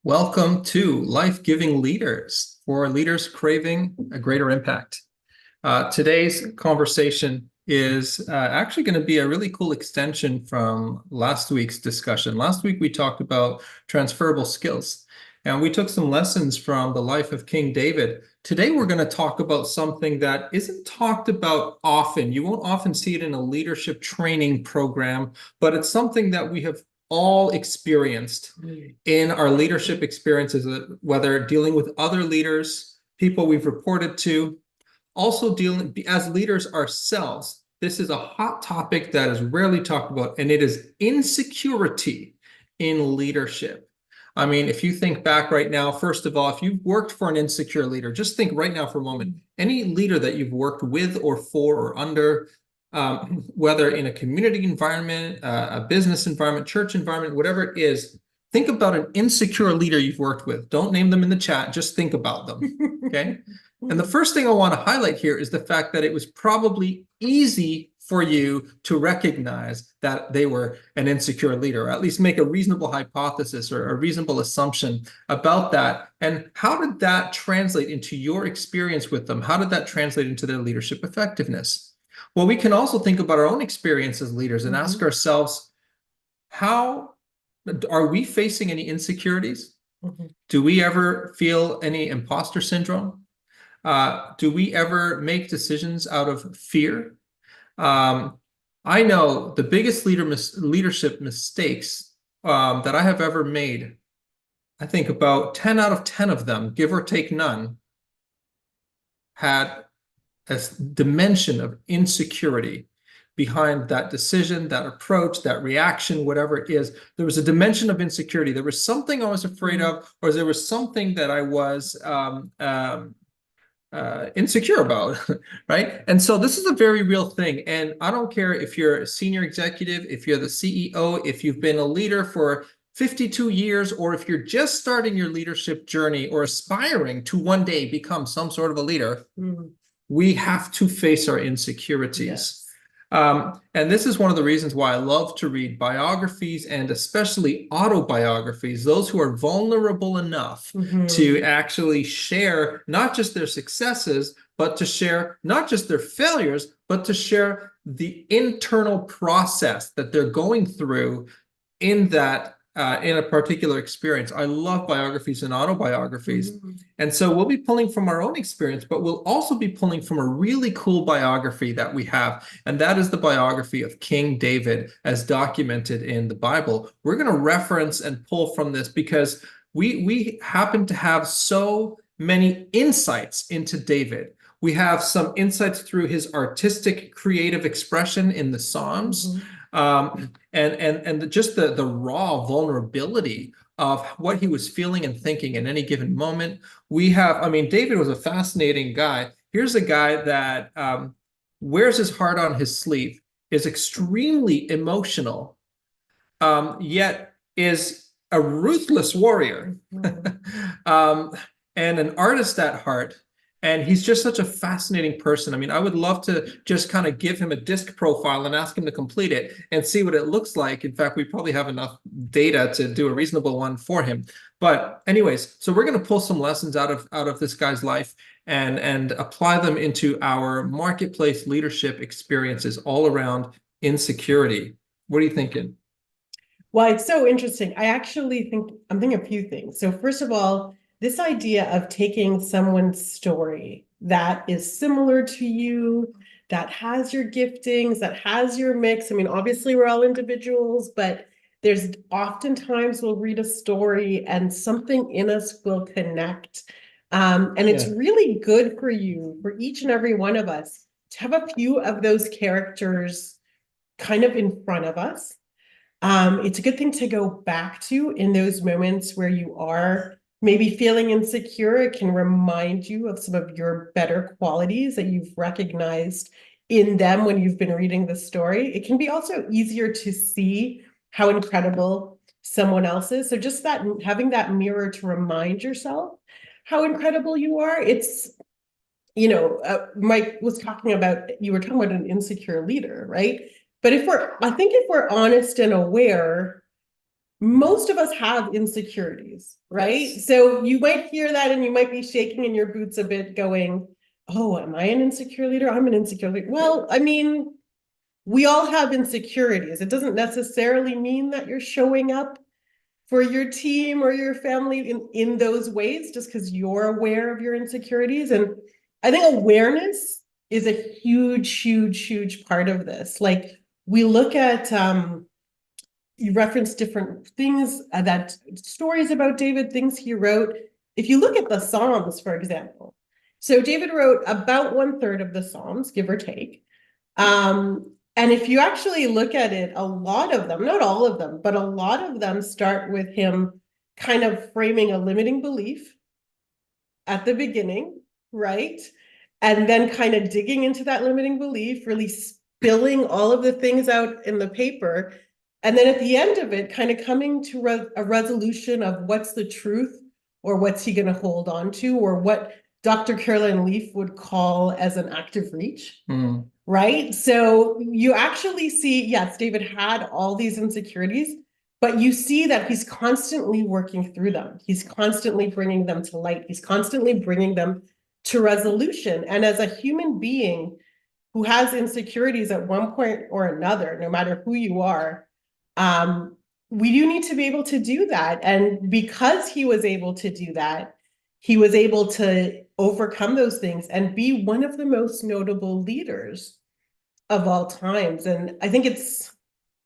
Welcome to Life-Giving Leaders for leaders craving a greater impact. Today's conversation is actually going to be a really cool extension from last week's discussion. Last week, we talked about transferable skills, and we took some lessons from the life of King David. Today, we're going to talk about something that isn't talked about often. You won't often see it in a leadership training program, but it's something that we have all experienced in our leadership experiences, whether dealing with other leaders, people we've reported to, also dealing as leaders ourselves. This is a hot topic that is rarely talked about, and it is insecurity in leadership. I mean, if you think back right now, first of all, if you've worked for an insecure leader, just think right now for a moment, any leader that you've worked with or for or under, whether in a community environment, a business environment, church environment, whatever it is, think about an insecure leader you've worked with. Don't name them in the chat, just think about them, okay? And the first thing I want to highlight here is the fact that it was probably easy for you to recognize that they were an insecure leader, or at least make a reasonable hypothesis or a reasonable assumption about that. And how did that translate into your experience with them? How did that translate into their leadership effectiveness? Well, we can also think about our own experience as leaders and ask ourselves, how are we facing any insecurities? Do we ever feel any imposter syndrome? Do we ever make decisions out of fear? I know the biggest leadership mistakes that I have ever made, I think about 10 out of 10 of them, give or take none, had a dimension of insecurity behind that decision, that approach, that reaction, whatever it is. There was a dimension of insecurity. There was something I was afraid of, or there was something that I was insecure about, right? And so this is a very real thing. And I don't care if you're a senior executive, if you're the CEO, if you've been a leader for 52 years, or if you're just starting your leadership journey or aspiring to one day become some sort of a leader, we have to face our insecurities. Yes. And this is one of the reasons why I love to read biographies, and especially autobiographies, those who are vulnerable enough to actually share not just their successes, but to share not just their failures, but to share the internal process that they're going through in that in a particular experience. I love biographies and autobiographies. And so we'll be pulling from our own experience, but we'll also be pulling from a really cool biography that we have. And that is the biography of King David as documented in the Bible. We're going to reference and pull from this because we happen to have so many insights into David. We have some insights through his artistic creative expression in the Psalms. And just the raw vulnerability of what he was feeling and thinking in any given moment. We have, I mean, David was a fascinating guy. Here's a guy that wears his heart on his sleeve, is extremely emotional, yet is a ruthless warrior, and an artist at heart. And he's just such a fascinating person. I mean, I would love to just kind of give him a disc profile and ask him to complete it and see what it looks like. In fact, we probably have enough data to do a reasonable one for him. But anyways, so we're going to pull some lessons out of this guy's life and apply them into our marketplace leadership experiences all around insecurity. What are you thinking? Well, it's so interesting. I'm thinking a few things. So first of all, this idea of taking someone's story that is similar to you, that has your giftings, that has your mix. I mean, obviously we're all individuals, but there's oftentimes we'll read a story and something in us will connect. And it's really good for you, for each and every one of us, to have a few of those characters kind of in front of us. It's a good thing to go back to in those moments where you are maybe feeling insecure. It can remind you of some of your better qualities that you've recognized in them when you've been reading the story. It can be also easier to see how incredible someone else is. So just that, having that mirror to remind yourself how incredible you are. It's, Mike was talking about, you were talking about an insecure leader, right? But I think if we're honest and aware, most of us have insecurities, right? Yes. So you might hear that and you might be shaking in your boots a bit going, oh, am I an insecure leader? I'm an insecure leader. Well, I mean, we all have insecurities. It doesn't necessarily mean that you're showing up for your team or your family in those ways just because you're aware of your insecurities. And I think awareness is a huge, huge, huge part of this. Like we look at you reference different things that stories about David, things he wrote. If you look at the Psalms, for example, so David wrote about 1/3 of the Psalms, give or take. And if you actually look at it, a lot of them, not all of them, but a lot of them start with him kind of framing a limiting belief at the beginning, right? And then kind of digging into that limiting belief, really spilling all of the things out in the paper. And then at the end of it, kind of coming to a resolution of what's the truth or what's he going to hold on to, or what Dr. Caroline Leaf would call as an active reach. Mm. Right? So you actually see, yes, David had all these insecurities, but you see that he's constantly working through them. He's constantly bringing them to light. He's constantly bringing them to resolution. And as a human being who has insecurities at one point or another, no matter who you are, we do need to be able to do that. And because he was able to do that, he was able to overcome those things and be one of the most notable leaders of all times. And I think it's,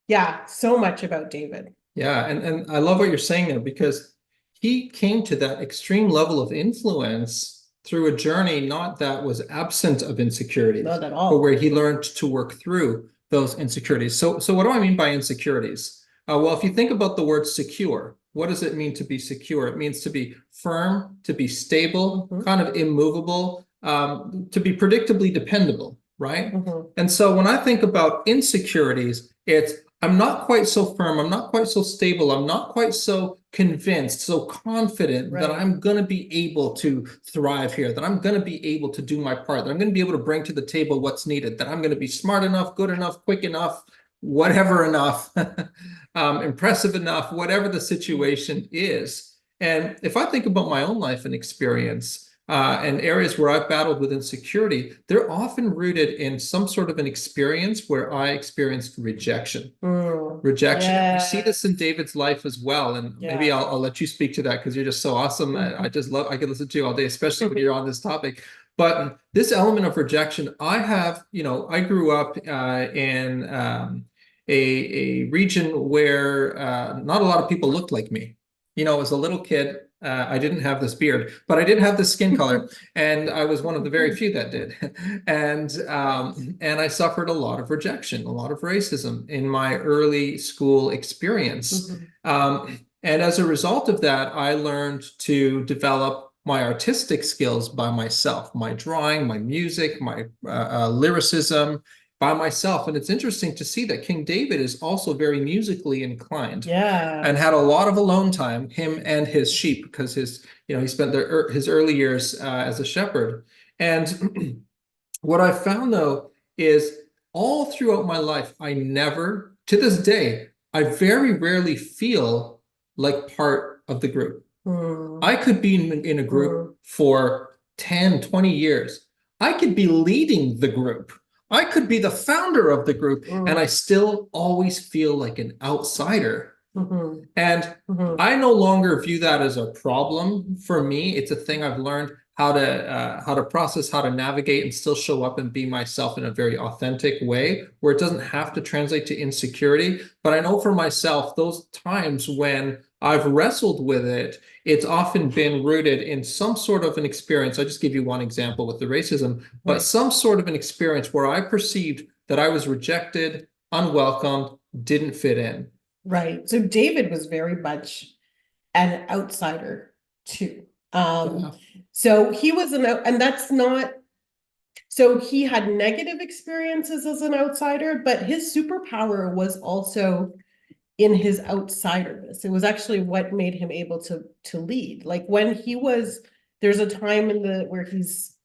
yeah, so much about David. Yeah, and I love what you're saying there, because he came to that extreme level of influence through a journey not that was absent of insecurities, Not at but all. where he learned to work through those insecurities. So what do I mean by insecurities? Well, if you think about the word secure, what does it mean to be secure? It means to be firm, to be stable, kind of immovable, to be predictably dependable, right? And so when I think about insecurities, it's I'm not quite so firm, I'm not quite so stable, I'm not quite so convinced, so confident that I'm going to be able to thrive here, that I'm going to be able to do my part, that I'm going to be able to bring to the table what's needed, that I'm going to be smart enough, good enough, quick enough, whatever enough, impressive enough, whatever the situation is. And if I think about my own life and experience, and areas where I've battled with insecurity, they're often rooted in some sort of an experience where I experienced rejection. Rejection. Yeah. We see this in David's life as well. And maybe I'll let you speak to that because you're just so awesome. I just love, I could listen to you all day, especially when you're on this topic. But this element of rejection, I have, I grew up in a region where not a lot of people looked like me. As a little kid, I didn't have this beard, but I did have this skin color, and I was one of the very few that did. And I suffered a lot of rejection, a lot of racism in my early school experience. And as a result of that, I learned to develop my artistic skills by myself, my drawing, my music, my lyricism, by myself. And it's interesting to see that King David is also very musically inclined. And had a lot of alone time, him and his sheep, because he spent his early years as a shepherd. And what I found though is all throughout my life, I never, to this day, I very rarely feel like part of the group. I could be in a group for 10, 20 years. I could be leading the group. I could be the founder of the group, and I still always feel like an outsider. And I no longer view that as a problem for me. It's a thing I've learned how to process, how to navigate, and still show up and be myself in a very authentic way, where it doesn't have to translate to insecurity. But I know for myself, those times when I've wrestled with it, it's often been rooted in some sort of an experience. I'll just give you one example with the racism, but some sort of an experience where I perceived that I was rejected, unwelcomed, didn't fit in. Right. So David was very much an outsider too. So he was and that's not, so he had negative experiences as an outsider, but his superpower was also in his outsiderness. It was actually what made him able to lead. Like when there's a time where he's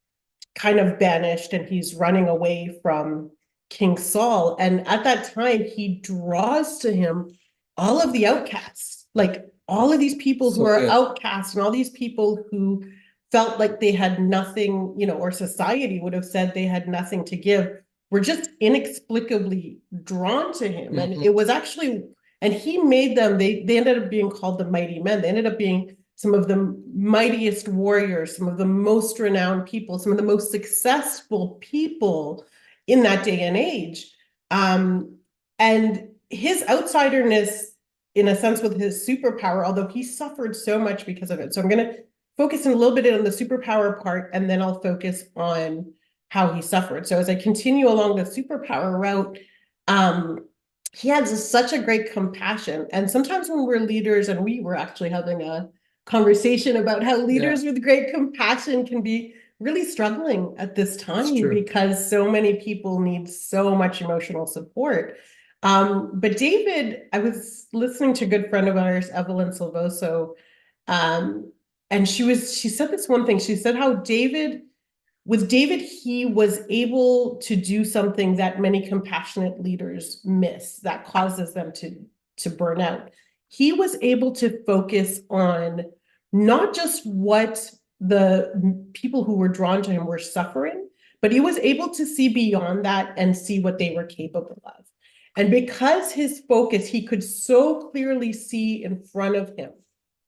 kind of banished and he's running away from King Saul. And at that time, he draws to him all of the outcasts. Like all of these people who So are good. outcasts and all these people who felt like they had nothing, or society would have said they had nothing to give, were just inexplicably drawn to him. And Mhm. it was actually, and he made them, they ended up being called the mighty men. They ended up being some of the mightiest warriors, some of the most renowned people, some of the most successful people in that day and age. And his outsiderness, in a sense, with his superpower, although he suffered so much because of it. So I'm going to focus in a little bit on the superpower part, and then I'll focus on how he suffered. So as I continue along the superpower route, he has such a great compassion. And sometimes when we're leaders, and we were actually having a conversation about how leaders with great compassion can be really struggling at this time because so many people need so much emotional support. But David, I was listening to a good friend of ours, Evelyn Silvoso, and she said this one thing. She said how with David, he was able to do something that many compassionate leaders miss, that causes them to burn out. He was able to focus on not just what the people who were drawn to him were suffering, but he was able to see beyond that and see what they were capable of. And because his focus, he could so clearly see in front of him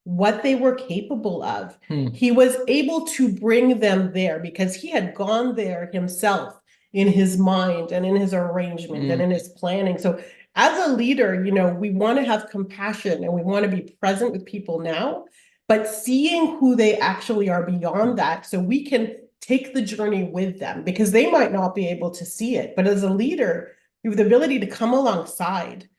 what they were capable of. He was able to bring them there because he had gone there himself in his mind and in his arrangement and in his planning. So as a leader, we want to have compassion and we want to be present with people now, but seeing who they actually are beyond that so we can take the journey with them, because they might not be able to see it. But as a leader, you have the ability to come alongside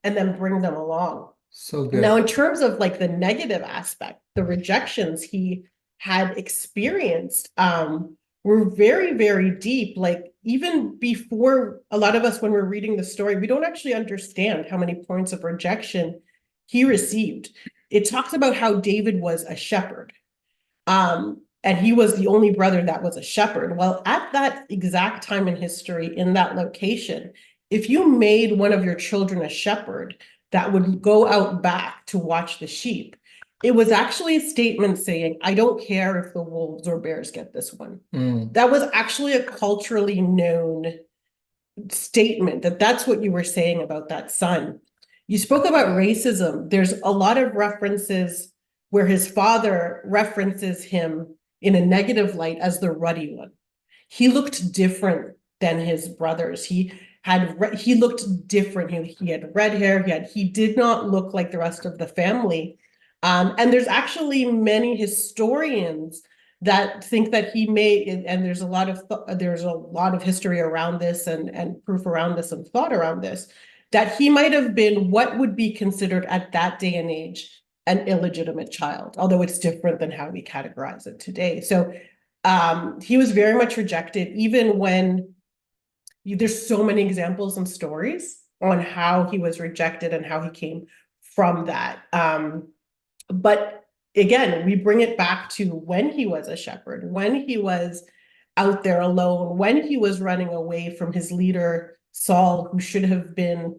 and then bring them along. So good. Now, in terms of like the negative aspect, the rejections he had experienced were very, very deep. Like even before, a lot of us, when we're reading the story, we don't actually understand how many points of rejection he received. It talks about how David was a shepherd. And he was the only brother that was a shepherd. Well, at that exact time in history, in that location, if you made one of your children a shepherd that would go out back to watch the sheep, it was actually a statement saying, I don't care if the wolves or bears get this one. That was actually a culturally known statement, that's what you were saying about that son. You spoke about racism. There's a lot of references where his father references him in a negative light as the ruddy one. He looked different than his brothers. He looked different. He had red hair. He did not look like the rest of the family. And there's actually many historians that think that he may, and there's a lot of history around this and proof around this and thought around this, that he might have been what would be considered at that day and age an illegitimate child, although it's different than how we categorize it today. So he was very much rejected, even when there's so many examples and stories on how he was rejected and how he came from that. But again, we bring it back to when he was a shepherd, when he was out there alone, when he was running away from his leader, Saul, who should have been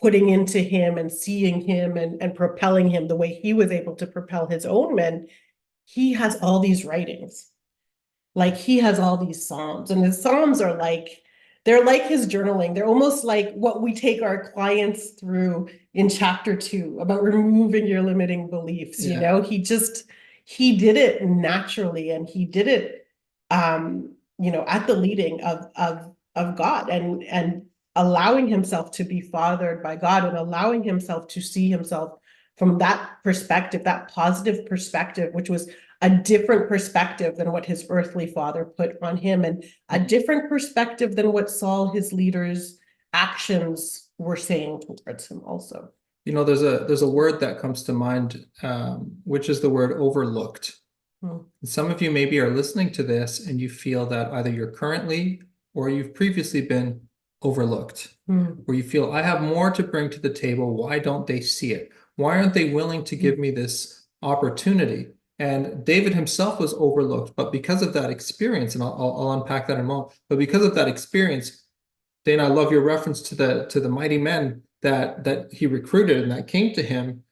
putting into him and seeing him and propelling him the way he was able to propel his own men. He has all these writings. Like he has all these Psalms, and his Psalms are like, they're like his journaling. They're almost like what we take our clients through in chapter 2 about removing your limiting beliefs. He did it naturally, and he did it, at the leading of God, and allowing himself to be fathered by God, and allowing himself to see himself from that perspective, that positive perspective, which was a different perspective than what his earthly father put on him, and a different perspective than what Saul, his leader's actions were saying towards him also. There's a word that comes to mind, which is the word overlooked. Some of you maybe are listening to this and you feel that either you're currently or you've previously been overlooked, where you feel, I have more to bring to the table. Why don't they see it? Why aren't they willing to give me this opportunity? And David himself was overlooked, but because of that experience, and I'll unpack that in a moment, but because of that experience, Dana, I love your reference to the mighty men that he recruited and that came to him.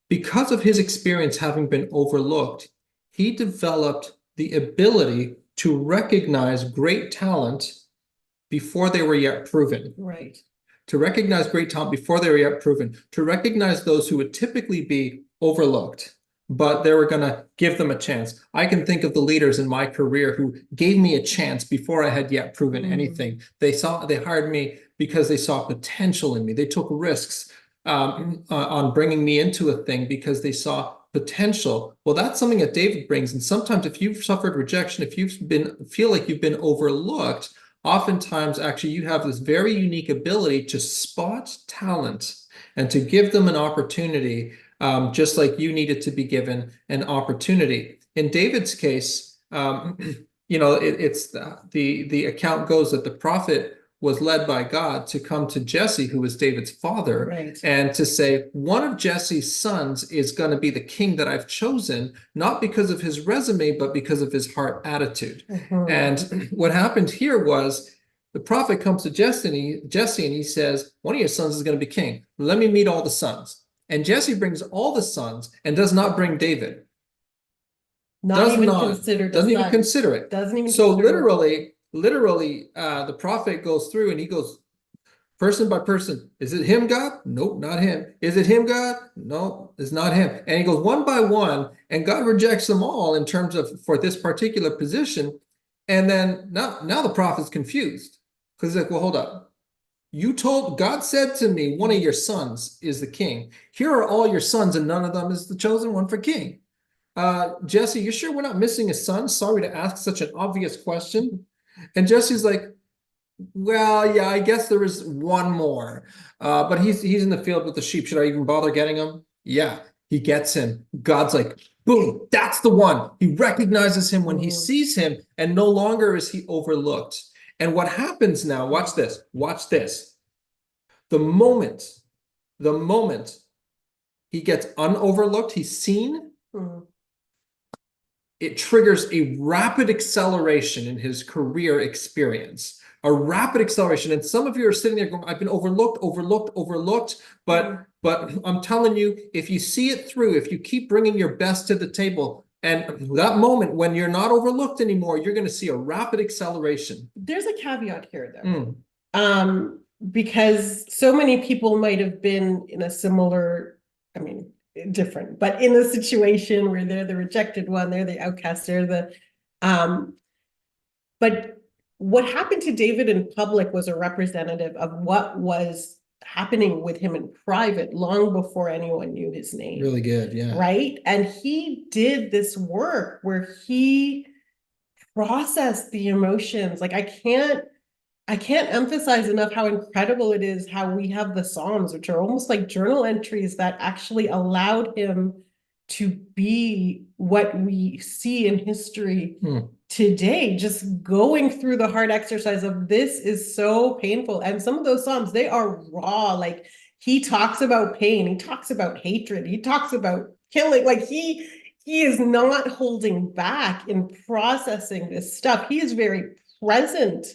Because of his experience having been overlooked, he developed the ability to recognize great talent before they were yet proven. Right. To recognize great talent before they were yet proven, to recognize those who would typically be overlooked, but they were going to give them a chance. I can think of the leaders in my career who gave me a chance before I had yet proven anything. They hired me because they saw potential in me. They took risks on bringing me into a thing because they saw potential. Well, that's something that David brings. And sometimes if you've suffered rejection, if feel like you've been overlooked, oftentimes actually you have this very unique ability to spot talent and to give them an opportunity, just like you needed to be given an opportunity. In David's case, it's the account goes that the prophet was led by God to come to Jesse, who was David's father, Right. and to say, one of Jesse's sons is going to be the king that I've chosen, not because of his resume, but because of his heart attitude. And what happened here was the prophet comes to Jesse and he says, one of your sons is going to be king. Let me meet all the sons. And Jesse brings all the sons and does not bring David. Doesn't even consider it. Doesn't even consider it. So literally, the prophet goes through and he goes person by person. Is it him, God? Nope, not him. Is it him, God? No, it's not him. And he goes one by one, and God rejects them all in terms of for this particular position. And then now the prophet's confused because he's like, well, hold up. God said to me, one of your sons is the king. Here are all your sons, and none of them is the chosen one for king. Jesse, you sure we're not missing a son? Sorry to ask such an obvious question. And Jesse's like, well, yeah, I guess there is one more. But he's in the field with the sheep. Should I even bother getting him? Yeah, he gets him. God's like, boom, that's the one. He recognizes him when he sees him, and no longer is he overlooked. And what happens now, watch this. The moment he gets unoverlooked, he's seen, it triggers a rapid acceleration in his career experience, a rapid acceleration. And some of you are sitting there going, I've been overlooked. But I'm telling you, if you see it through, if you keep bringing your best to the table, and that moment when you're not overlooked anymore, you're going to see a rapid acceleration. There's a caveat here, though. Because so many people might have been in a similar, different, but in a situation where they're the rejected one, they're the outcast, but what happened to David in public was a representative of what was happening with him in private long before anyone knew his name. Really good, yeah. Right? And he did this work where he processed the emotions. Like I can't emphasize enough how incredible it is how we have the Psalms, which are almost like journal entries that actually allowed him to be what we see in history today, just going through the hard exercise of this is so painful. And some of those Psalms, they are raw. Like he talks about pain, he talks about hatred, he talks about killing. Like he is not holding back in processing this stuff. He is very present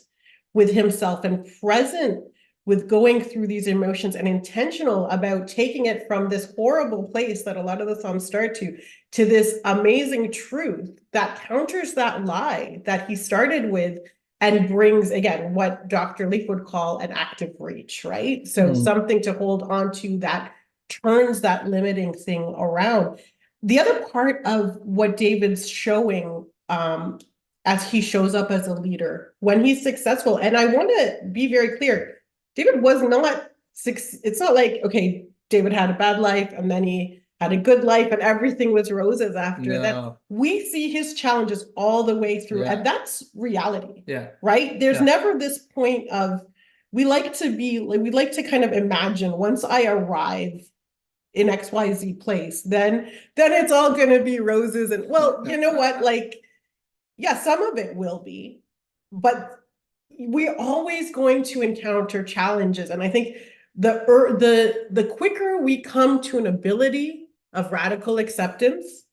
with himself and present with going through these emotions and intentional about taking it from this horrible place that a lot of the Psalms start to this amazing truth that counters that lie that he started with and brings, again, what Dr. Leaf would call an active reach, right? So something to hold on to that turns that limiting thing around. The other part of what David's showing as he shows up as a leader, when he's successful, and I want to be very clear, David was not, it's not like, okay, David had a bad life and then he had a good life and everything was roses after that. We see his challenges all the way through, and that's reality, right? There's never this point of, we like to kind of imagine once I arrive in XYZ place, then it's all going to be roses. And well, you know what, like, yeah, some of it will be, but we're always going to encounter challenges. And I think the quicker we come to an ability of radical acceptance,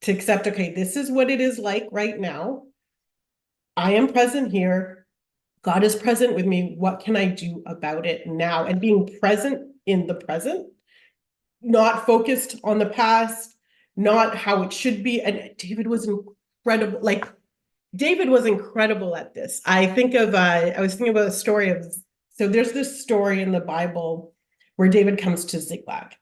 to accept, okay, this is what it is like right now. I am present here. God is present with me. What can I do about it now? And being present in the present, not focused on the past, not how it should be. And David was incredible. Like David was incredible at this. I think of I was thinking about a story of, so there's this story in the Bible where David comes to Ziklag.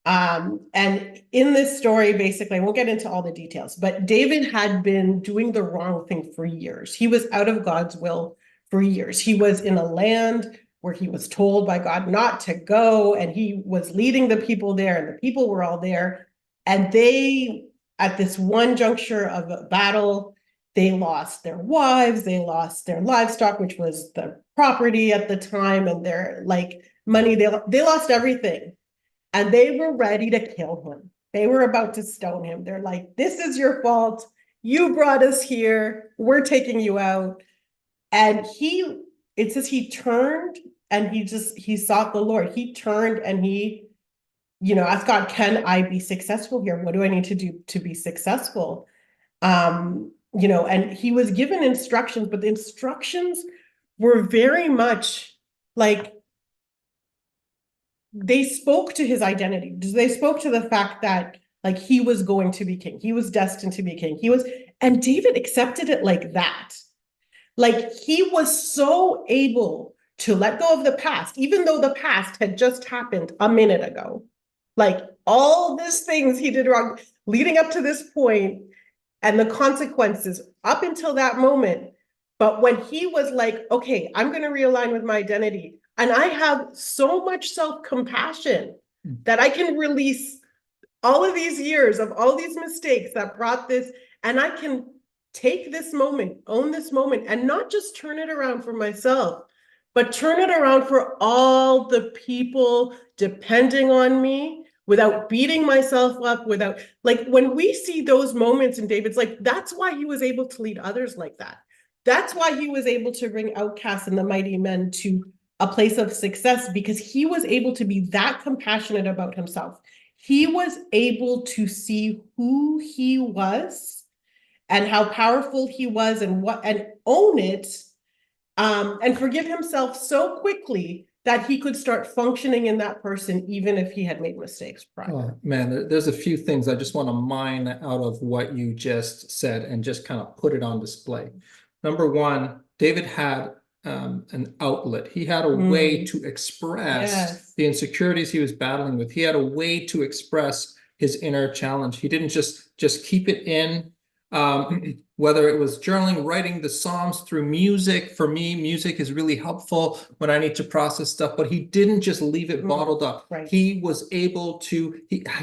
And in this story, basically, I won't get into all the details, but David had been doing the wrong thing for years. He was out of God's will for years. He was in a land where he was told by God not to go, and he was leading the people there, and the people were all there. And they, at this one juncture of a battle, they lost their wives, they lost their livestock, which was the property at the time, and their like money, they lost everything. And they were ready to kill him. They were about to stone him. They're like, this is your fault. You brought us here. We're taking you out. And it says he turned and he sought the Lord. He turned and he, asked God, can I be successful here? What do I need to do to be successful? And he was given instructions, but the instructions were very much like, they spoke to his identity. They spoke to the fact that like he was going to be king. He was destined to be king. And David accepted it like that. Like he was so able to let go of the past, even though the past had just happened a minute ago. Like all these things he did wrong leading up to this point and the consequences up until that moment. But when he was like, okay, I'm going to realign with my identity, and I have so much self-compassion that I can release all of these years of all these mistakes that brought this, and I can take this moment, own this moment, and not just turn it around for myself, but turn it around for all the people depending on me without beating myself up, without, like, when we see those moments in David's life, that's why he was able to lead others like that. That's why he was able to bring outcasts and the mighty men to a place of success, because he was able to be that compassionate about himself. He was able to see who he was and how powerful he was and own it, and forgive himself so quickly that he could start functioning in that person, even if he had made mistakes prior. Oh, man, there's a few things I just want to mine out of what you just said and just kind of put it on display. Number one, David had an outlet. He had a way to express the insecurities he was battling with. He had a way to express his inner challenge. He didn't just keep it in. Whether it was journaling, writing the Psalms through music. For me, music is really helpful when I need to process stuff, but he didn't just leave it bottled up. Right. He was able to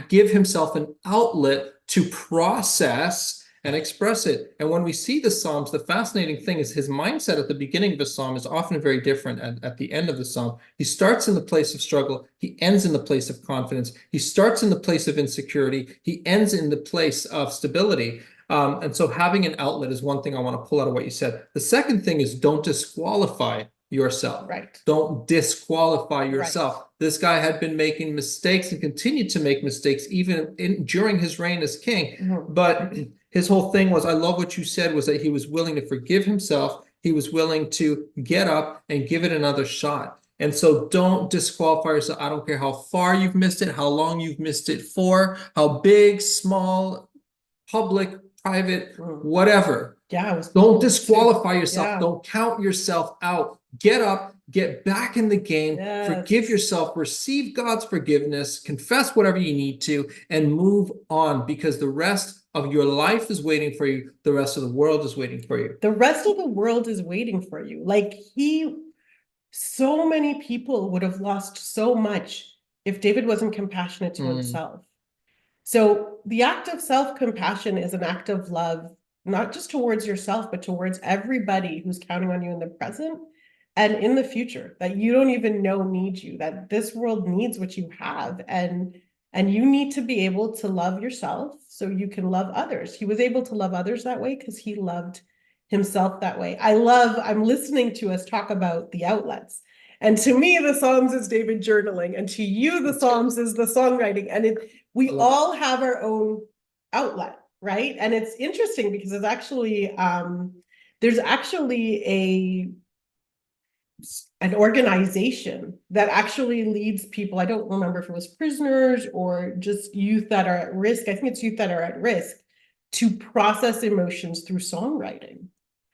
give himself an outlet to process and express it. And when we see the Psalms, the fascinating thing is his mindset at the beginning of the Psalm is often very different at the end of the Psalm. He starts in the place of struggle. He ends in the place of confidence. He starts in the place of insecurity. He ends in the place of stability. And so having an outlet is one thing I want to pull out of what you said. The second thing is don't disqualify yourself. Right. Don't disqualify yourself. Right. This guy had been making mistakes and continued to make mistakes even during his reign as king. But his whole thing was, I love what you said, was that he was willing to forgive himself. He was willing to get up and give it another shot. And so don't disqualify yourself. I don't care how far you've missed it, how long you've missed it for, how big, small, public, private, whatever. Yeah, don't disqualify yourself. Yeah. Don't count yourself out. Get up, get back in the game, forgive yourself, receive God's forgiveness, confess whatever you need to, and move on, because the rest of your life is waiting for you. The rest of the world is waiting for you. The rest of the world is waiting for you. Like so many people would have lost so much if David wasn't compassionate to himself. So the act of self-compassion is an act of love, not just towards yourself, but towards everybody who's counting on you in the present and in the future, that you don't even know needs you, that this world needs what you have. And you need to be able to love yourself so you can love others. He was able to love others that way because he loved himself that way. I'm listening to us talk about the outlets. And to me, the Psalms is David journaling, and to you, the Psalms is the songwriting. And we all have our own outlet, right? And it's interesting because it's actually, there's actually an organization that actually leads people. I don't remember if it was prisoners or just youth that are at risk. I think it's youth that are at risk to process emotions through songwriting.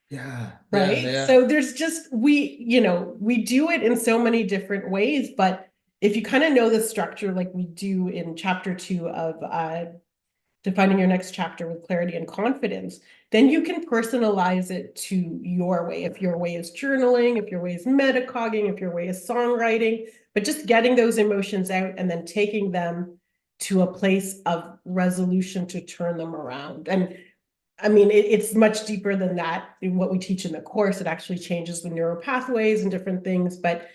Yeah, yeah, Right. yeah. So there's just, we do it in so many different ways, but if you kind of know the structure, like we do in chapter 2 of defining your next chapter with clarity and confidence, then you can personalize it to your way. If your way is journaling, if your way is metacogging, if your way is songwriting, but just getting those emotions out and then taking them to a place of resolution to turn them around. And I mean, it's much deeper than that in what we teach in the course. It actually changes the neural pathways and different things. But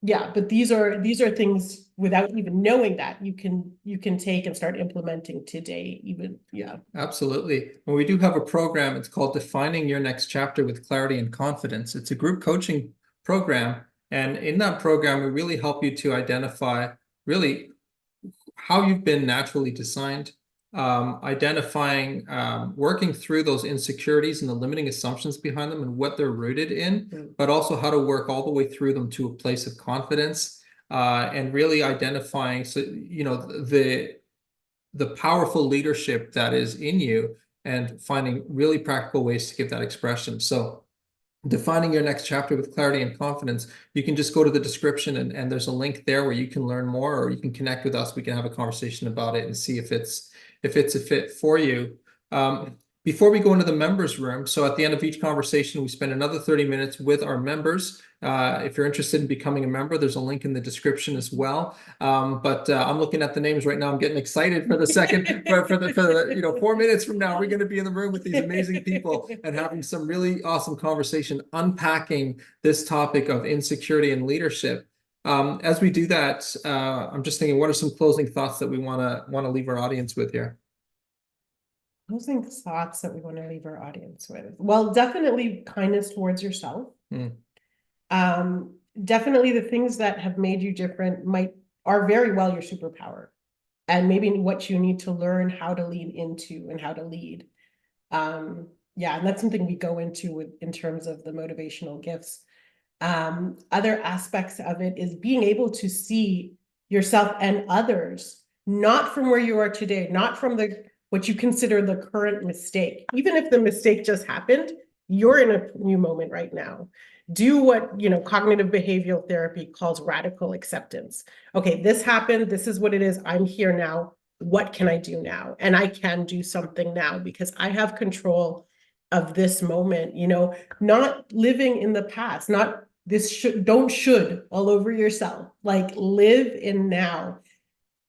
yeah, but these are things without even knowing that you can take and start implementing today. Even yeah. Absolutely. Well, we do have a program. It's called Defining Your Next Chapter with Clarity and Confidence. It's a group coaching program. And in that program, we really help you to identify really how you've been naturally designed, identifying, working through those insecurities and the limiting assumptions behind them and what they're rooted in, but also how to work all the way through them to a place of confidence, and really identifying, so, the powerful leadership that is in you and finding really practical ways to give that expression. So defining your next chapter with clarity and confidence, you can just go to the description and there's a link there where you can learn more, or you can connect with us. We can have a conversation about it and see if it's a fit for you. Before we go into the members room, so at the end of each conversation, we spend another 30 minutes with our members. If you're interested in becoming a member, there's a link in the description as well. But I'm looking at the names right now. I'm getting excited for the second, for the 4 minutes from now, we're going to be in the room with these amazing people and having some really awesome conversation, unpacking this topic of insecurity and leadership. As we do that, I'm just thinking, what are some closing thoughts that we want to leave our audience with here? Closing thoughts that we want to leave our audience with. Well, definitely kindness towards yourself. Um, Definitely the things that have made you different are very well your superpower, and maybe what you need to learn how to lean into and how to lead. Yeah, and that's something we go into in terms of the motivational gifts. Other aspects of it is being able to see yourself and others, not from where you are today, not from what you consider the current mistake. Even if the mistake just happened, you're in a new moment right now. Do what, cognitive behavioral therapy calls radical acceptance. Okay, this happened. This is what it is. I'm here now. What can I do now? And I can do something now because I have control of this moment, not living in the past, not this should all over yourself, like live in now.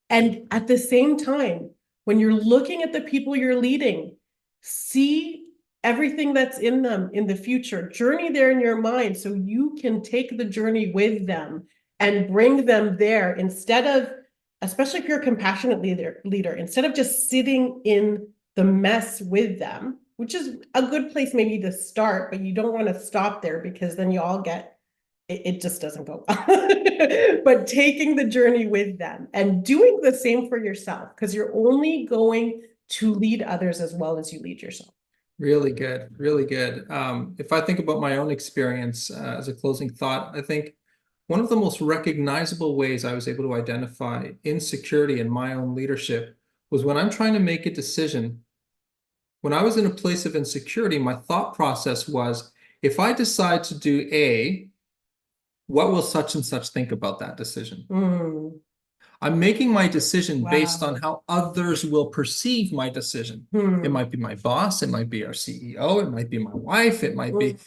And at the same time, when you're looking at the people you're leading, see everything that's in them in the future, journey there in your mind so you can take the journey with them and bring them there instead of, especially if you're a compassionate leader, instead of just sitting in the mess with them, which is a good place maybe to start, but you don't want to stop there because then you all get it just doesn't go well. But taking the journey with them and doing the same for yourself, because you're only going to lead others as well as you lead yourself. Really good, really good. If I think about my own experience, as a closing thought, I think one of the most recognizable ways I was able to identify insecurity in my own leadership was when I'm trying to make a decision. When I was in a place of insecurity, my thought process was, if I decide to do A, what will such and such think about that decision? I'm making my decision based on how others will perceive my decision. It might be my boss, it might be our CEO, it might be my wife, it might be,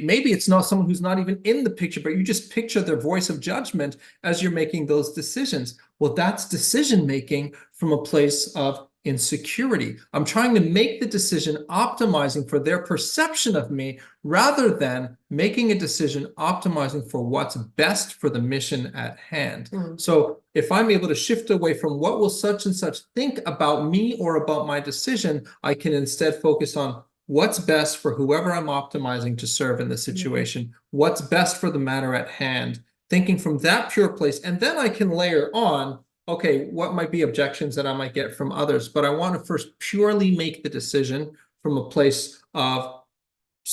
maybe it's not someone who's not even in the picture, but you just picture their voice of judgment as you're making those decisions. Well, that's decision making from a place of insecurity. I'm trying to make the decision optimizing for their perception of me rather than making a decision optimizing for what's best for the mission at hand. So if I'm able to shift away from what will such and such think about me or about my decision, I can instead focus on what's best for whoever I'm optimizing to serve in the situation, what's best for the matter at hand, thinking from that pure place. And then I can layer on, okay, what might be objections that I might get from others, but I want to first purely make the decision from a place of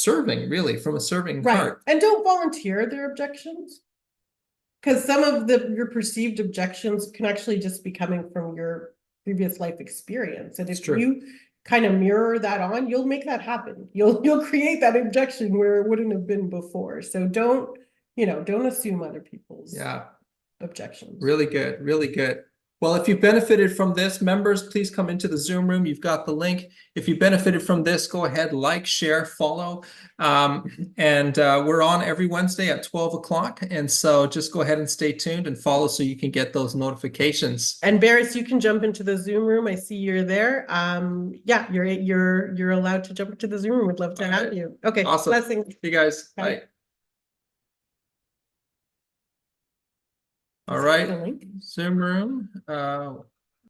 serving, really, from a serving Right. heart. And don't volunteer their objections. Because some of your perceived objections can actually just be coming from your previous life experience. And It's if true. you kind of mirror that on, you'll make that happen. You'll create that objection where it wouldn't have been before. So don't assume other people's Yeah, objections. really good, really good. Well, if you benefited from this, members, please come into the Zoom room. You've got the link. If you benefited from this, go ahead, like, share, follow. And we're on every Wednesday at 12 o'clock. And so just go ahead and stay tuned and follow so you can get those notifications. And Barris, you can jump into the Zoom room. I see you're there. Yeah, you're allowed to jump into the Zoom room. We'd love to have you. Okay, Awesome. blessings. See you guys. Bye. Bye. All right, The link. Zoom room.